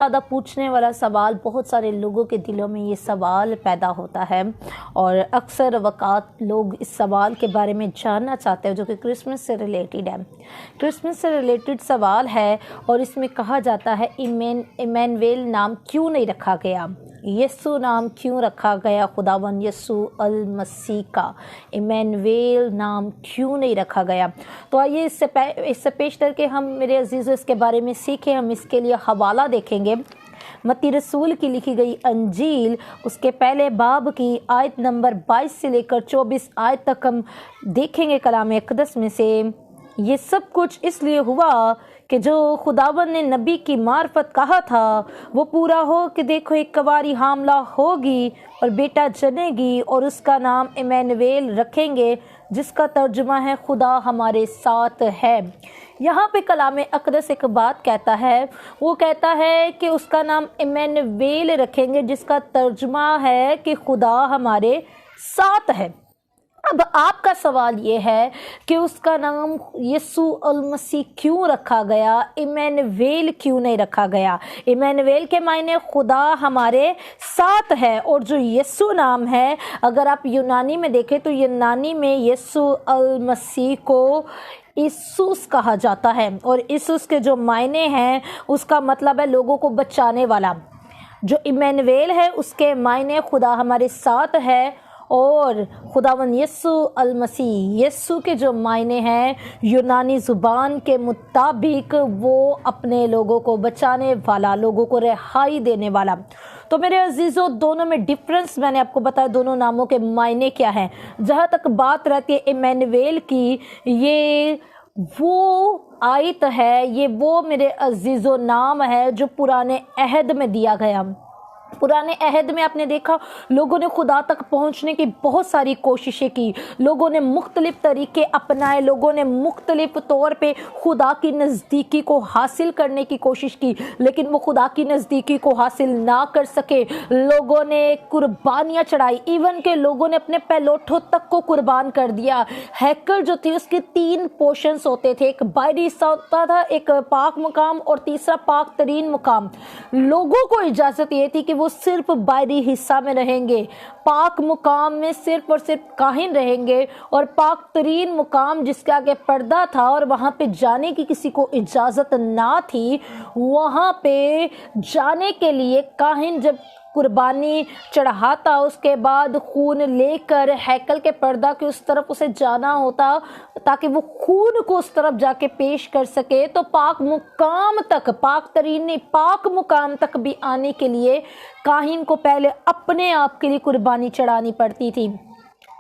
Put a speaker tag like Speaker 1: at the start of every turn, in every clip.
Speaker 1: زیادہ پوچھنے والا سوال، بہت سارے لوگوں کے دلوں میں یہ سوال پیدا ہوتا ہے اور اکثر اوقات لوگ اس سوال کے بارے میں جاننا چاہتے ہیں جو کہ کرسمس سے ریلیٹڈ ہے۔ کرسمس سے ریلیٹڈ سوال ہے اور اس میں کہا جاتا ہے ایمینویل نام کیوں نہیں رکھا گیا، یسوع نام کیوں رکھا گیا، خداوند یسوع المسیح کا ایمینویل نام کیوں نہیں رکھا گیا۔ تو آئیے اس سے پیشتر کے ہم میرے عزیزوں اس کے بارے میں سیکھیں۔ ہم اس کے لیے حوالہ دیکھیں گے متی رسول کی لکھی گئی انجیل، اس کے پہلے باب کی آیت نمبر 22 سے لے کر 24 آیت تک ہم دیکھیں گے کلام اقدس میں سے۔ یہ سب کچھ اس لیے ہوا کہ جو خداوند نے نبی کی معرفت کہا تھا وہ پورا ہو کہ دیکھو ایک کنواری حاملہ ہوگی اور بیٹا جنے گی اور اس کا نام ایمینویل رکھیں گے، جس کا ترجمہ ہے خدا ہمارے ساتھ ہے۔ یہاں پہ کلام اقدس ایک بات کہتا ہے، وہ کہتا ہے کہ اس کا نام ایمینویل رکھیں گے، جس کا ترجمہ ہے کہ خدا ہمارے ساتھ ہے۔ اب آپ کا سوال یہ ہے کہ اس کا نام یسوع المسیح کیوں رکھا گیا، ایمینویل کیوں نہیں رکھا گیا؟ ایمینویل کے معنی خدا ہمارے ساتھ ہے، اور جو یسوع نام ہے اگر آپ یونانی میں دیکھیں تو یونانی میں یسوع المسیح کو یسوس کہا جاتا ہے، اور یسوس کے جو معنی ہیں اس کا مطلب ہے لوگوں کو بچانے والا۔ جو ایمینویل ہے اس کے معنی خدا ہمارے ساتھ ہے، اور خداوند یسوع المسیح، یسوع کے جو معنی ہیں یونانی زبان کے مطابق وہ اپنے لوگوں کو بچانے والا، لوگوں کو رہائی دینے والا۔ تو میرے عزیزوں دونوں میں ڈفرنس میں نے آپ کو بتایا، دونوں ناموں کے معنی کیا ہیں۔ جہاں تک بات رہتی ہے ایمینویل کی، یہ وہ آیت ہے، یہ وہ میرے عزیزوں نام ہے جو پرانے عہد میں دیا گیا۔ پرانے عہد میں آپ نے دیکھا لوگوں نے خدا تک پہنچنے کی بہت ساری کوششیں کی، لوگوں نے مختلف طریقے اپنائے، لوگوں نے مختلف طور پہ خدا کی نزدیکی کو حاصل کرنے کی کوشش کی، لیکن وہ خدا کی نزدیکی کو حاصل نہ کر سکے۔ لوگوں نے قربانیاں چڑھائی، ایون کہ لوگوں نے اپنے پہلوٹوں تک کو قربان کر دیا۔ ہیکل جو تھی اس کے 3 پورشنز ہوتے تھے، ایک باہری حصہ ہوتا تھا، ایک پاک مقام اور تیسرا پاک ترین مقام۔ لوگوں کو اجازت یہ تھی کہ وہ صرف باہری حصہ میں رہیں گے، پاک مقام میں صرف اور صرف کاہن رہیں گے، اور پاک ترین مقام جس کے آگے پردہ تھا اور وہاں پہ جانے کی کسی کو اجازت نہ تھی، وہاں پہ جانے کے لیے کاہن جب قربانی چڑھاتا اس کے بعد خون لے کر ہیکل کے پردہ کے اس طرف اسے جانا ہوتا تاکہ وہ خون کو اس طرف جا کے پیش کر سکے۔ تو پاک مقام تک، پاک ترین نہیں، پاک مقام تک بھی آنے کے لیے کاہن کو پہلے اپنے آپ کے لیے قربانی چڑھانی پڑتی تھی۔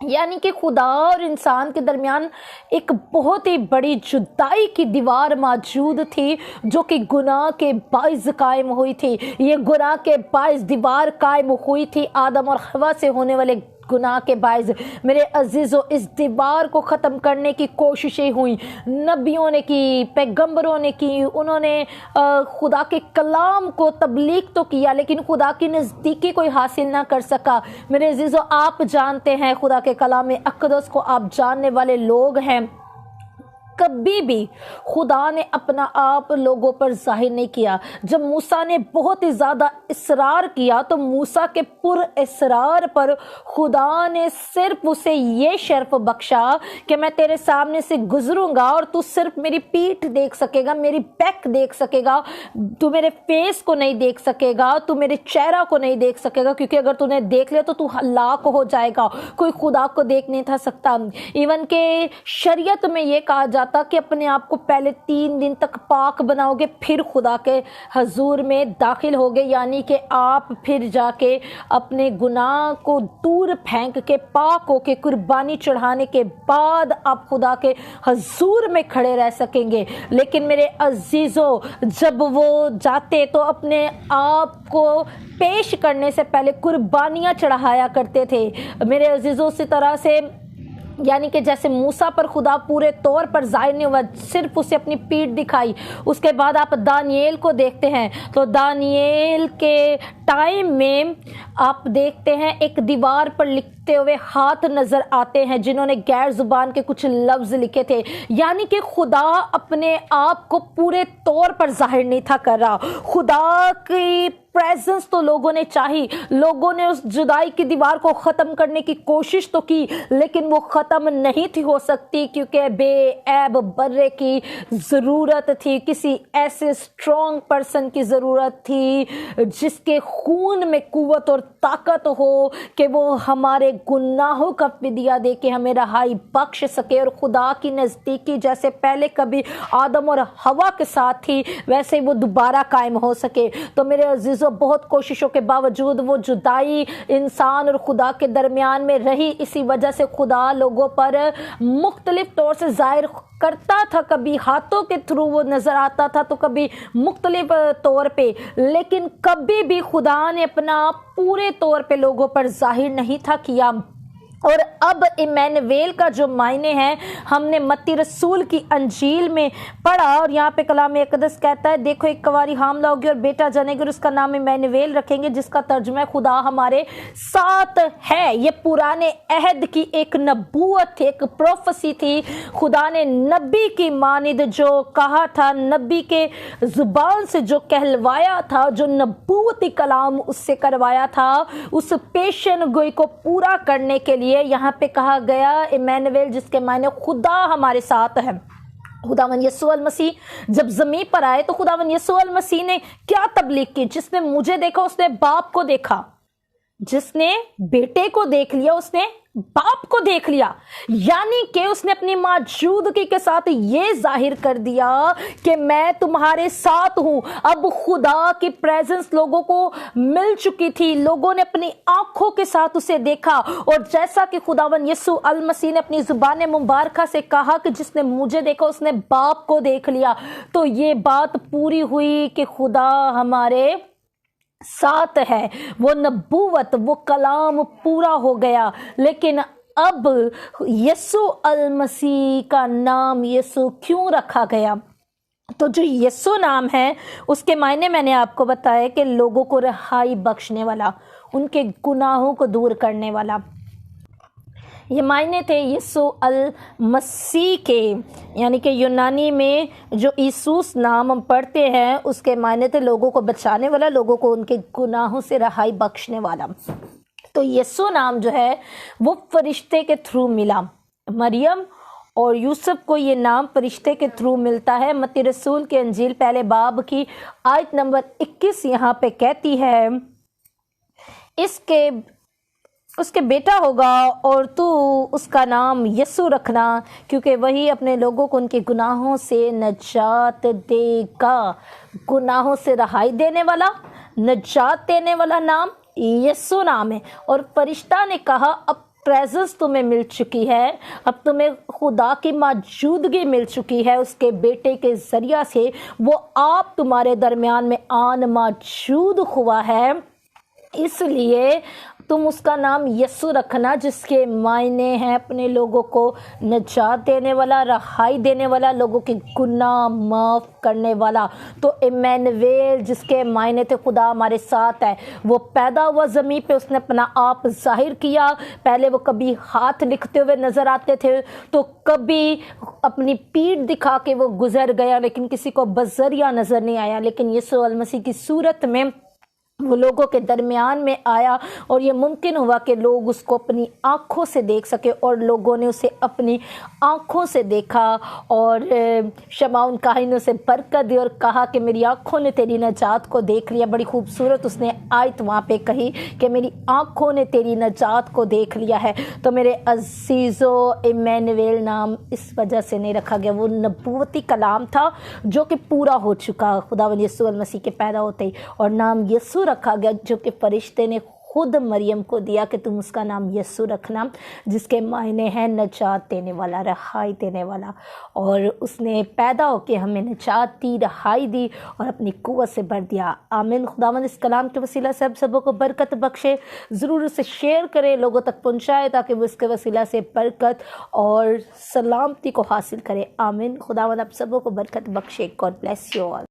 Speaker 1: یعنی کہ خدا اور انسان کے درمیان ایک بہت ہی بڑی جدائی کی دیوار موجود تھی جو کہ گناہ کے باعث قائم ہوئی تھی۔ یہ گناہ کے باعث دیوار قائم ہوئی تھی آدم اور حوا سے ہونے والے گناہ کے باعث۔ میرے عزیزوں اس دیوار کو ختم کرنے کی کوششیں ہوئیں، نبیوں نے کی، پیغمبروں نے کی، انہوں نے خدا کے کلام کو تبلیغ تو کیا لیکن خدا کی نزدیکی کوئی حاصل نہ کر سکا۔ میرے عزیزوں آپ جانتے ہیں، خدا کے کلام اقدس کو آپ جاننے والے لوگ ہیں، کبھی بھی خدا نے اپنا آپ لوگوں پر ظاہر نہیں کیا۔ جب موسیٰ نے بہت ہی زیادہ اصرار کیا تو موسیٰ کے پر اصرار پر خدا نے صرف اسے یہ شرف بخشا کہ میں تیرے سامنے سے گزروں گا اور تو صرف میری پیٹھ دیکھ سکے گا، میری بیک دیکھ سکے گا، تو میرے فیس کو نہیں دیکھ سکے گا، تو میرے چہرہ کو نہیں دیکھ سکے گا، کیونکہ اگر تو نے دیکھ لیا تو تو ہلاک ہو جائے گا۔ کوئی خدا کو دیکھ نہیں تھا سکتا۔ ایون کہ شریعت میں یہ کہا جاتا کہ اپنے آپ کو پہلے 3 دن تک پاک بناؤ گے پھر خدا کے حضور میں داخل ہوگے، یعنی کہ آپ پھر جا کے اپنے گناہ کو دور پھینک کے پاک ہو کے قربانی چڑھانے کے بعد آپ خدا کے حضور میں کھڑے رہ سکیں گے۔ لیکن میرے عزیزوں جب وہ جاتے تو اپنے آپ کو پیش کرنے سے پہلے قربانیاں چڑھایا کرتے تھے۔ میرے عزیزوں اسی طرح سے یعنی کہ جیسے موسیٰ پر خدا پورے طور پر ظاہر نہیں ہوا، صرف اسے اپنی پیٹھ دکھائی۔ اس کے بعد آپ دانییل کو دیکھتے ہیں تو دانییل کے ٹائم میں آپ دیکھتے ہیں ایک دیوار پر لکھتے لکھتے ہوئے ہاتھ نظر آتے ہیں جنہوں نے غیر زبان کے کچھ لفظ لکھے تھے، یعنی کہ خدا اپنے آپ کو پورے طور پر ظاہر نہیں تھا کر رہا۔ خدا کی پریزنس تو لوگوں نے چاہی، لوگوں نے اس جدائی کی دیوار کو ختم کرنے کی کوشش تو کی، لیکن وہ ختم نہیں تھی ہو سکتی، کیونکہ بے عیب برے کی ضرورت تھی، کسی ایسے اسٹرانگ پرسن کی ضرورت تھی جس کے خون میں قوت اور طاقت ہو کہ وہ ہمارے گناہوں کا فدیہ دے کے ہمیں رہائی بخش سکے، اور خدا کی نزدیکی جیسے پہلے کبھی آدم اور ہوا کے ساتھ تھی ویسے وہ دوبارہ قائم ہو سکے۔ تو میرے عزیزوں، بہت کوششوں کے باوجود وہ جدائی انسان اور خدا کے درمیان میں رہی، اسی وجہ سے خدا لوگوں پر مختلف طور سے ظاہر کرتا تھا، کبھی ہاتھوں کے تھرو وہ نظر آتا تھا تو کبھی مختلف طور پہ، لیکن کبھی بھی خدا نے اپنا پورے طور پہ لوگوں پر ظاہر نہیں تھا کیا۔ اور اب ایمینویل کا جو معنی ہے ہم نے متی رسول کی انجیل میں پڑھا، اور یہاں پہ کلام اقدس کہتا ہے دیکھو ایک کنواری حاملہ ہوگی اور بیٹا جنے گی اور اس کا نام ایمینویل رکھیں گے، جس کا ترجمہ ہے خدا ہمارے ساتھ ہے۔ یہ پرانے عہد کی ایک نبوت تھی، ایک پروفیسی تھی۔ خدا نے نبی کی مانند جو کہا تھا، نبی کے زبان سے جو کہلوایا تھا، جو نبوتی کلام اس سے کروایا تھا، اس پیشن گوئی کو پورا کرنے کے لیے یہاں پہ کہا گیا ایمینویل، جس کے معنی خدا ہمارے ساتھ ہے۔ خداوند یسوع المسیح جب زمین پر آئے تو خداوند یسوع المسیح نے کیا تبلیغ کی؟ جس نے مجھے دیکھا اس نے باپ کو دیکھا، جس نے بیٹے کو دیکھ لیا اس نے باپ کو دیکھ لیا، یعنی کہ اس نے اپنی موجودگی کے ساتھ یہ ظاہر کر دیا کہ میں تمہارے ساتھ ہوں۔ اب خدا کی پریزنس لوگوں کو مل چکی تھی، لوگوں نے اپنی آنکھوں کے ساتھ اسے دیکھا، اور جیسا کہ خداوند یسوع المسیح نے اپنی زبان مبارکہ سے کہا کہ جس نے مجھے دیکھا اس نے باپ کو دیکھ لیا، تو یہ بات پوری ہوئی کہ خدا ہمارے ساتھ ہے۔ وہ نبوت، وہ کلام پورا ہو گیا۔ لیکن اب یسوع المسیح کا نام یسوع کیوں رکھا گیا؟ تو جو یسوع نام ہے اس کے معنی میں نے آپ کو بتایا کہ لوگوں کو رہائی بخشنے والا، ان کے گناہوں کو دور کرنے والا، یہ معنی تھے یسوع المسیح کے، یعنی کہ یونانی میں جو یسوس نام ہم پڑھتے ہیں اس کے معنی تھے لوگوں کو بچانے والا، لوگوں کو ان کے گناہوں سے رہائی بخشنے والا۔ تو یسوع نام جو ہے وہ فرشتے کے تھرو ملا، مریم اور یوسف کو یہ نام فرشتے کے تھرو ملتا ہے۔ متی رسول کے انجیل پہلے باب کی آیت نمبر 21 یہاں پہ کہتی ہے اس کے بیٹا ہوگا اور تو اس کا نام یسوع رکھنا، کیونکہ وہی اپنے لوگوں کو ان کے گناہوں سے نجات دے گا۔ گناہوں سے رہائی دینے والا، نجات دینے والا نام یسوع نام ہے۔ اور فرشتہ نے کہا اب پریزنس تمہیں مل چکی ہے، اب تمہیں خدا کی موجودگی مل چکی ہے اس کے بیٹے کے ذریعہ سے، وہ آپ تمہارے درمیان میں آن موجود ہوا ہے، اس لیے تم اس کا نام یسوع رکھنا، جس کے معنی ہیں اپنے لوگوں کو نجات دینے والا، رہائی دینے والا، لوگوں کے گناہ معاف کرنے والا۔ تو ایمینویل جس کے معنی تھے خدا ہمارے ساتھ ہے، وہ پیدا ہوا زمین پہ، اس نے اپنا آپ ظاہر کیا۔ پہلے وہ کبھی ہاتھ لکھتے ہوئے نظر آتے تھے تو کبھی اپنی پیٹھ دکھا کے وہ گزر گیا، لیکن کسی کو بذریعہ نظر نہیں آیا، لیکن یسوع المسیح کی صورت میں وہ لوگوں کے درمیان میں آیا، اور یہ ممکن ہوا کہ لوگ اس کو اپنی آنکھوں سے دیکھ سکے، اور لوگوں نے اسے اپنی آنکھوں سے دیکھا، اور شمعون کاہنوں سے برکت دی اور کہا کہ میری آنکھوں نے تیری نجات کو دیکھ لیا۔ بڑی خوبصورت اس نے آیت وہاں پہ کہی کہ میری آنکھوں نے تیری نجات کو دیکھ لیا ہے۔ تو میرے عزیزو، ایمینویل نام اس وجہ سے نہیں رکھا گیا، وہ نبوتی کلام تھا جو کہ پورا ہو چکا خداوند یسوع المسیح کے پیدا ہوتے ہی، اور نام یسوع رکھا گیا جو کہ فرشتے نے خود مریم کو دیا کہ تم اس کا نام یسوع رکھنا، جس کے معنی ہیں نجات دینے والا، رہائی دینے والا۔ اور اس نے پیدا ہو کے ہمیں نجات دی، رہائی دی اور اپنی قوت سے بھر دیا۔ آمین۔ خداوند اس کلام کے وسیلہ سے سبوں کو برکت بخشے، ضرور اسے شیئر کرے، لوگوں تک پہنچائے تاکہ وہ اس کے وسیلہ سے برکت اور سلامتی کو حاصل کرے۔ آمین۔ خداوند آپ سبوں کو برکت بخشے۔ God bless you all.